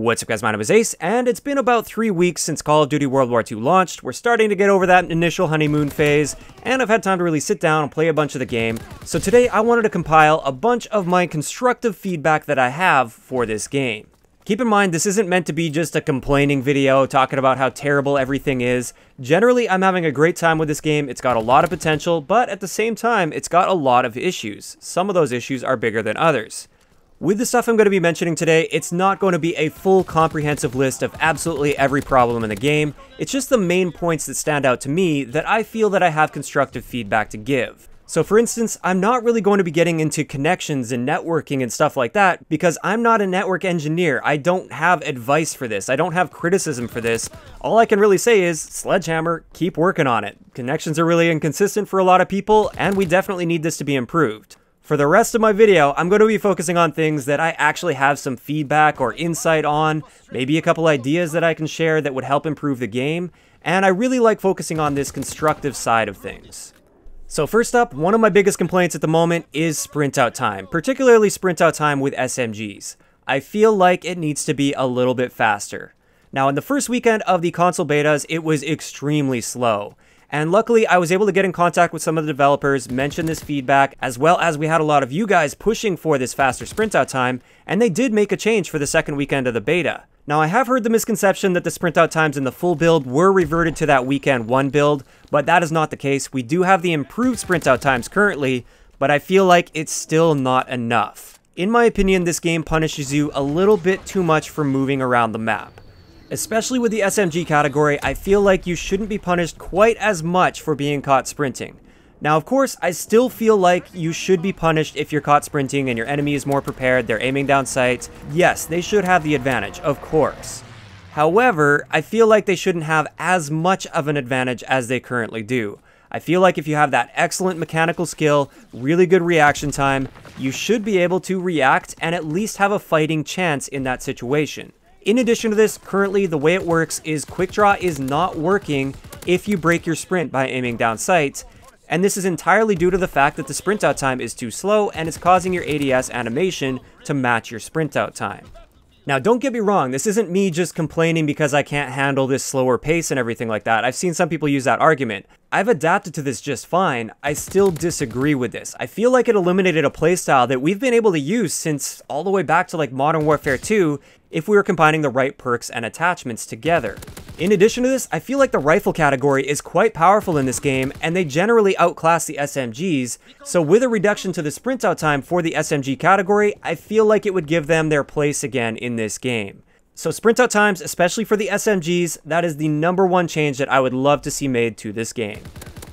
What's up guys, my name is Ace, and it's been about 3 weeks since Call of Duty World War II launched. We're starting to get over that initial honeymoon phase, and I've had time to really sit down and play a bunch of the game. So today I wanted to compile a bunch of my constructive feedback that I have for this game. Keep in mind, this isn't meant to be just a complaining video talking about how terrible everything is. Generally, I'm having a great time with this game. It's got a lot of potential, but at the same time, it's got a lot of issues. Some of those issues are bigger than others. With the stuff I'm going to be mentioning today, it's not going to be a full comprehensive list of absolutely every problem in the game. It's just the main points that stand out to me that I feel that I have constructive feedback to give. So for instance, I'm not really going to be getting into connections and networking and stuff like that because I'm not a network engineer. I don't have advice for this. I don't have criticism for this. All I can really say is, Sledgehammer, keep working on it. Connections are really inconsistent for a lot of people, and we definitely need this to be improved. For the rest of my video, I'm going to be focusing on things that I actually have some feedback or insight on, maybe a couple ideas that I can share that would help improve the game, and I really like focusing on this constructive side of things. So first up, one of my biggest complaints at the moment is sprint out time, particularly sprint out time with SMGs. I feel like it needs to be a little bit faster. Now in the first weekend of the console betas, it was extremely slow. And luckily, I was able to get in contact with some of the developers, mention this feedback, as well as we had a lot of you guys pushing for this faster sprint out time, and they did make a change for the second weekend of the beta. Now, I have heard the misconception that the sprint out times in the full build were reverted to that weekend 1 build, but that is not the case. We do have the improved sprint out times currently, but I feel like it's still not enough. In my opinion, this game punishes you a little bit too much for moving around the map. Especially with the SMG category, I feel like you shouldn't be punished quite as much for being caught sprinting. Now, of course, I still feel like you should be punished if you're caught sprinting and your enemy is more prepared, they're aiming down sights. Yes, they should have the advantage, of course. However, I feel like they shouldn't have as much of an advantage as they currently do. I feel like if you have that excellent mechanical skill, really good reaction time, you should be able to react and at least have a fighting chance in that situation. In addition to this, currently the way it works is quick draw is not working if you break your sprint by aiming down sights, and this is entirely due to the fact that the sprint out time is too slow and it's causing your ADS animation to match your sprint out time. Now don't get me wrong, this isn't me just complaining because I can't handle this slower pace and everything like that. I've seen some people use that argument. I've adapted to this just fine. I still disagree with this. I feel like it eliminated a playstyle that we've been able to use since all the way back to like Modern Warfare 2 if we were combining the right perks and attachments together. In addition to this, I feel like the rifle category is quite powerful in this game, and they generally outclass the SMGs, so with a reduction to the sprint out time for the SMG category, I feel like it would give them their place again in this game. So sprint out times, especially for the SMGs, that is the #1 change that I would love to see made to this game.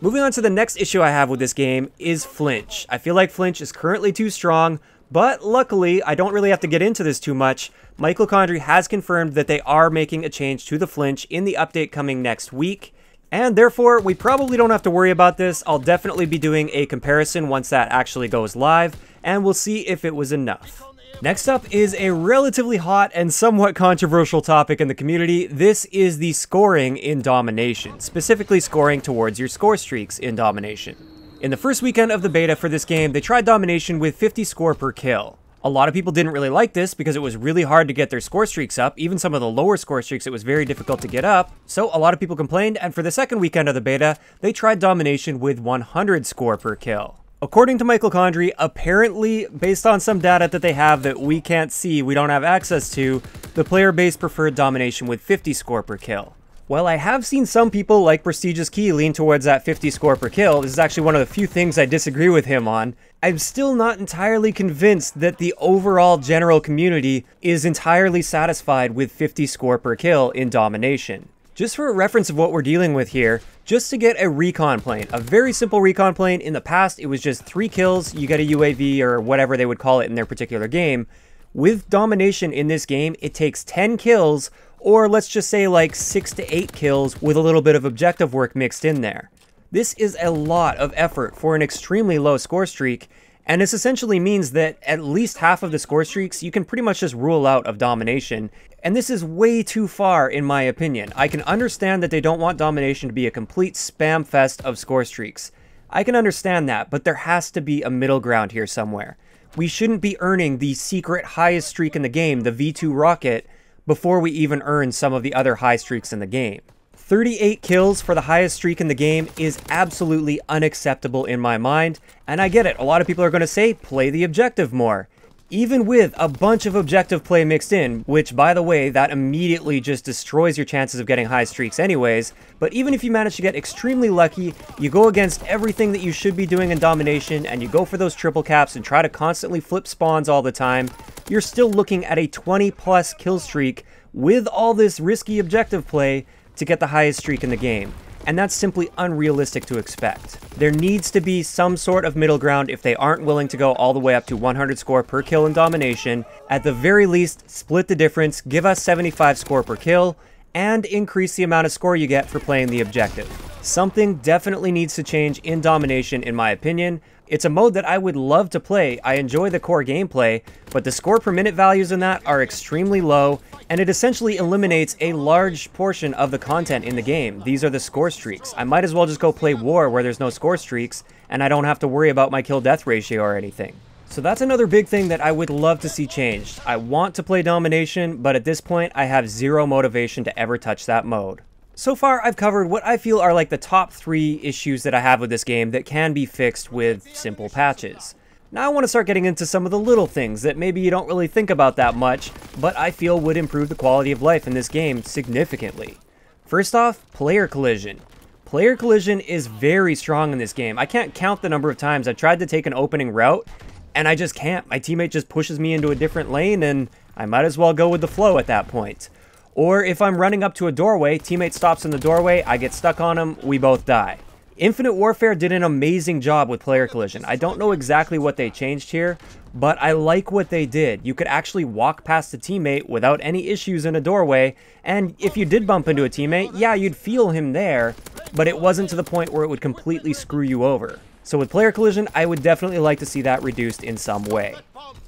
Moving on to the next issue I have with this game is Flinch. I feel like Flinch is currently too strong, but luckily, I don't really have to get into this too much. Michael Condrey has confirmed that they are making a change to the Flinch in the update coming next week, and therefore, we probably don't have to worry about this. I'll definitely be doing a comparison once that actually goes live, and we'll see if it was enough. Next up is a relatively hot and somewhat controversial topic in the community. This is the scoring in Domination, specifically scoring towards your score streaks in Domination. In the first weekend of the beta for this game, they tried Domination with 50 score per kill. A lot of people didn't really like this because it was really hard to get their score streaks up. Even some of the lower score streaks, it was very difficult to get up. So a lot of people complained, and for the second weekend of the beta, they tried Domination with 100 score per kill. According to Michael Condrey, apparently, based on some data that they have that we can't see, we don't have access to, the player base preferred Domination with 50 score per kill. While I have seen some people like Prestigious Key lean towards that 50 score per kill, this is actually one of the few things I disagree with him on, I'm still not entirely convinced that the overall general community is entirely satisfied with 50 score per kill in Domination. Just for a reference of what we're dealing with here, just to get a recon plane, a very simple recon plane, in the past it was just 3 kills, you get a UAV or whatever they would call it in their particular game. With Domination in this game, it takes 10 kills, or let's just say like 6 to 8 kills with a little bit of objective work mixed in there. This is a lot of effort for an extremely low score streak, and this essentially means that at least half of the score streaks you can pretty much just rule out of Domination, and this is way too far in my opinion. I can understand that they don't want Domination to be a complete spam fest of score streaks. I can understand that, but there has to be a middle ground here somewhere. We shouldn't be earning the secret highest streak in the game, the V2 rocket, before we even earn some of the other high streaks in the game. 38 kills for the highest streak in the game is absolutely unacceptable in my mind, and I get it, a lot of people are going to say play the objective more. Even with a bunch of objective play mixed in, which by the way, that immediately just destroys your chances of getting high streaks anyways, but even if you manage to get extremely lucky, you go against everything that you should be doing in Domination and you go for those triple caps and try to constantly flip spawns all the time, you're still looking at a 20+ kill streak with all this risky objective play to get the highest streak in the game. And that's simply unrealistic to expect. There needs to be some sort of middle ground if they aren't willing to go all the way up to 100 score per kill in Domination. At the very least, split the difference, give us 75 score per kill, and increase the amount of score you get for playing the objective. Something definitely needs to change in Domination in my opinion. It's a mode that I would love to play. I enjoy the core gameplay, but the score per minute values in that are extremely low, and it essentially eliminates a large portion of the content in the game. These are the score streaks. I might as well just go play War where there's no score streaks, and I don't have to worry about my kill-death ratio or anything. So that's another big thing that I would love to see changed. I want to play Domination, but at this point I have zero motivation to ever touch that mode. So far, I've covered what I feel are like the top 3 issues that I have with this game that can be fixed with simple patches. Now I want to start getting into some of the little things that maybe you don't really think about that much, but I feel would improve the quality of life in this game significantly. First off, player collision. Player collision is very strong in this game. I can't count the number of times I've tried to take an opening route, and I just can't. My teammate just pushes me into a different lane, and I might as well go with the flow at that point. Or if I'm running up to a doorway, teammate stops in the doorway, I get stuck on him, we both die. Infinite Warfare did an amazing job with player collision. I don't know exactly what they changed here, but I like what they did. You could actually walk past a teammate without any issues in a doorway, and if you did bump into a teammate, yeah, you'd feel him there, but it wasn't to the point where it would completely screw you over. So with player collision, I would definitely like to see that reduced in some way.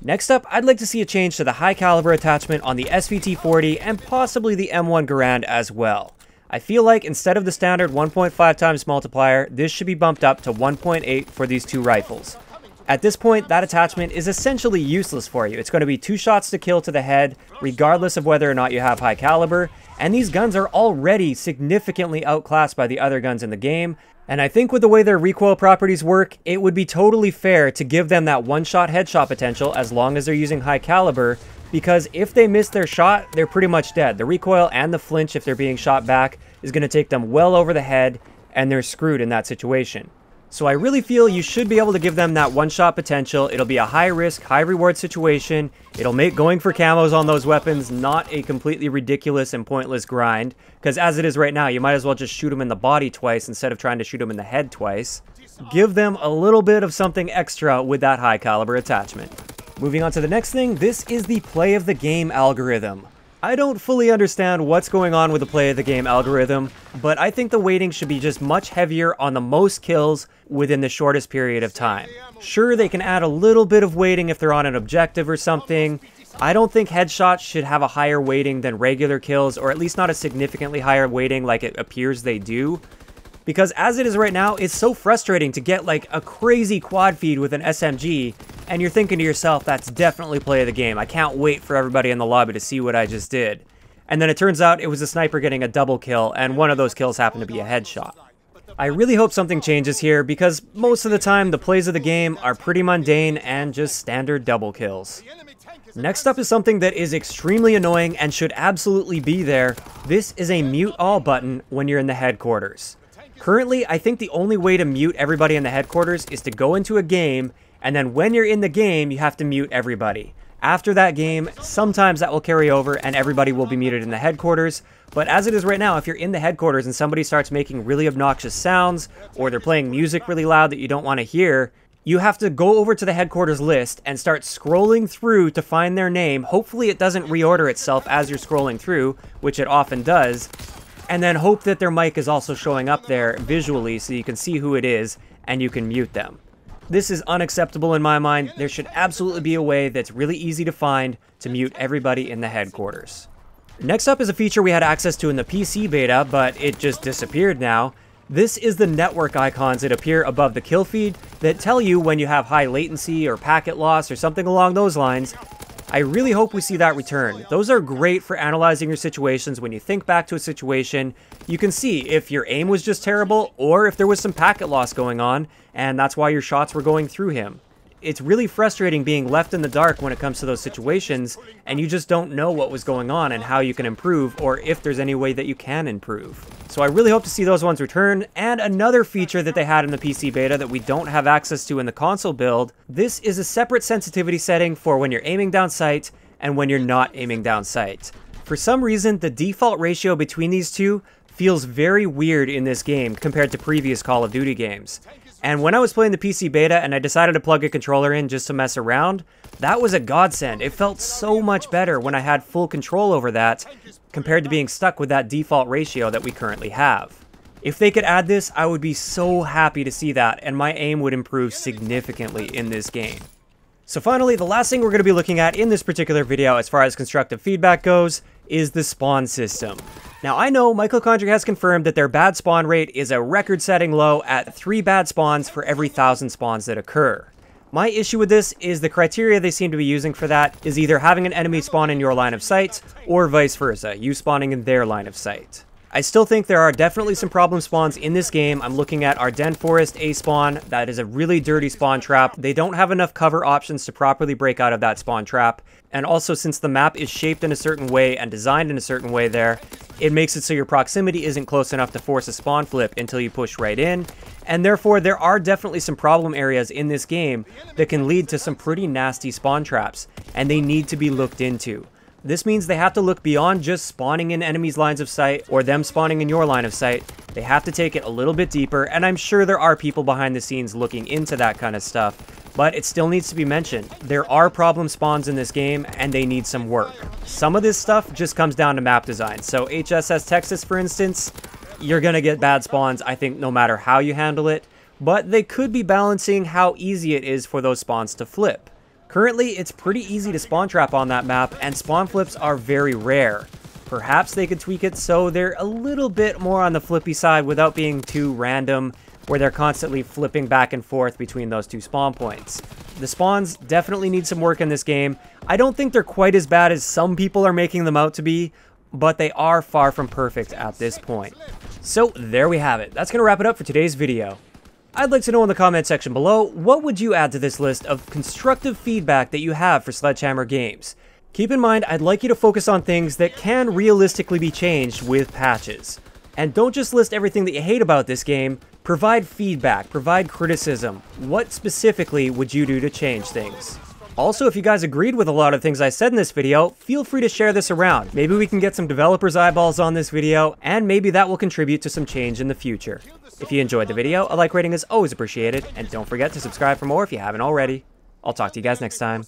Next up, I'd like to see a change to the high caliber attachment on the SVT-40 and possibly the M1 Garand as well. I feel like instead of the standard 1.5 times multiplier, this should be bumped up to 1.8 for these two rifles. At this point, that attachment is essentially useless for you. It's going to be 2 shots to kill to the head, regardless of whether or not you have high caliber, and these guns are already significantly outclassed by the other guns in the game, and I think with the way their recoil properties work, it would be totally fair to give them that one-shot headshot potential as long as they're using high caliber, because if they miss their shot, they're pretty much dead. The recoil and the flinch, if they're being shot back, is going to take them well over the head, and they're screwed in that situation. So I really feel you should be able to give them that one-shot potential. It'll be a high-risk, high-reward situation. It'll make going for camos on those weapons not a completely ridiculous and pointless grind, because as it is right now, you might as well just shoot them in the body twice instead of trying to shoot them in the head twice. Give them a little bit of something extra with that high-caliber attachment. Moving on to the next thing, this is the play of the game algorithm. I don't fully understand what's going on with the play of the game algorithm, but I think the weighting should be just much heavier on the most kills within the shortest period of time. Sure, they can add a little bit of weighting if they're on an objective or something. I don't think headshots should have a higher weighting than regular kills, or at least not a significantly higher weighting like it appears they do. Because as it is right now, it's so frustrating to get like a crazy quad feed with an SMG, and you're thinking to yourself, that's definitely play of the game. I can't wait for everybody in the lobby to see what I just did. And then it turns out it was a sniper getting a double kill, and one of those kills happened to be a headshot. I really hope something changes here, because most of the time the plays of the game are pretty mundane and just standard double kills. Next up is something that is extremely annoying and should absolutely be there. This is a mute all button when you're in the headquarters. Currently, I think the only way to mute everybody in the headquarters is to go into a game, and then when you're in the game, you have to mute everybody. After that game, sometimes that will carry over and everybody will be muted in the headquarters, but as it is right now, if you're in the headquarters and somebody starts making really obnoxious sounds, or they're playing music really loud that you don't want to hear, you have to go over to the headquarters list and start scrolling through to find their name. Hopefully it doesn't reorder itself as you're scrolling through, which it often does, and then hope that their mic is also showing up there visually so you can see who it is and you can mute them. This is unacceptable in my mind. There should absolutely be a way that's really easy to find to mute everybody in the headquarters. Next up is a feature we had access to in the PC beta, but it just disappeared now. This is the network icons that appear above the kill feed that tell you when you have high latency or packet loss or something along those lines. I really hope we see that return. Those are great for analyzing your situations. When you think back to a situation, you can see if your aim was just terrible or if there was some packet loss going on, and that's why your shots were going through him. It's really frustrating being left in the dark when it comes to those situations, and you just don't know what was going on and how you can improve, or if there's any way that you can improve. So I really hope to see those ones return. And another feature that they had in the PC beta that we don't have access to in the console build, this is a separate sensitivity setting for when you're aiming down sight and when you're not aiming down sight. For some reason, the default ratio between these two feels very weird in this game compared to previous Call of Duty games. And when I was playing the PC beta and I decided to plug a controller in just to mess around, that was a godsend. It felt so much better when I had full control over that compared to being stuck with that default ratio that we currently have. If they could add this, I would be so happy to see that, and my aim would improve significantly in this game. So finally, the last thing we're going to be looking at in this particular video as far as constructive feedback goes is the spawn system. Now, I know Mitochondria has confirmed that their bad spawn rate is a record-setting low at 3 bad spawns for every 1,000 spawns that occur. My issue with this is the criteria they seem to be using for that is either having an enemy spawn in your line of sight, or vice versa, you spawning in their line of sight. I still think there are definitely some problem spawns in this game. I'm looking at our Den Forest A spawn. That is a really dirty spawn trap. They don't have enough cover options to properly break out of that spawn trap. And also, since the map is shaped in a certain way and designed in a certain way there, it makes it so your proximity isn't close enough to force a spawn flip until you push right in. And therefore, there are definitely some problem areas in this game that can lead to some pretty nasty spawn traps, and they need to be looked into. This means they have to look beyond just spawning in enemies' lines of sight or them spawning in your line of sight. They have to take it a little bit deeper, and I'm sure there are people behind the scenes looking into that kind of stuff, but it still needs to be mentioned. There are problem spawns in this game, and they need some work. Some of this stuff just comes down to map design. So HSS Texas, for instance, you're gonna get bad spawns, I think, no matter how you handle it, but they could be balancing how easy it is for those spawns to flip. Currently, it's pretty easy to spawn trap on that map, and spawn flips are very rare. Perhaps they could tweak it so they're a little bit more on the flippy side without being too random, where they're constantly flipping back and forth between those two spawn points. The spawns definitely need some work in this game. I don't think they're quite as bad as some people are making them out to be, but they are far from perfect at this point. So there we have it. That's going to wrap it up for today's video. I'd like to know in the comment section below, what would you add to this list of constructive feedback that you have for Sledgehammer Games? Keep in mind, I'd like you to focus on things that can realistically be changed with patches. And don't just list everything that you hate about this game, provide feedback, provide criticism. What specifically would you do to change things? Also, if you guys agreed with a lot of things I said in this video, feel free to share this around. Maybe we can get some developers' eyeballs on this video, and maybe that will contribute to some change in the future. If you enjoyed the video, a like rating is always appreciated, and don't forget to subscribe for more if you haven't already. I'll talk to you guys next time.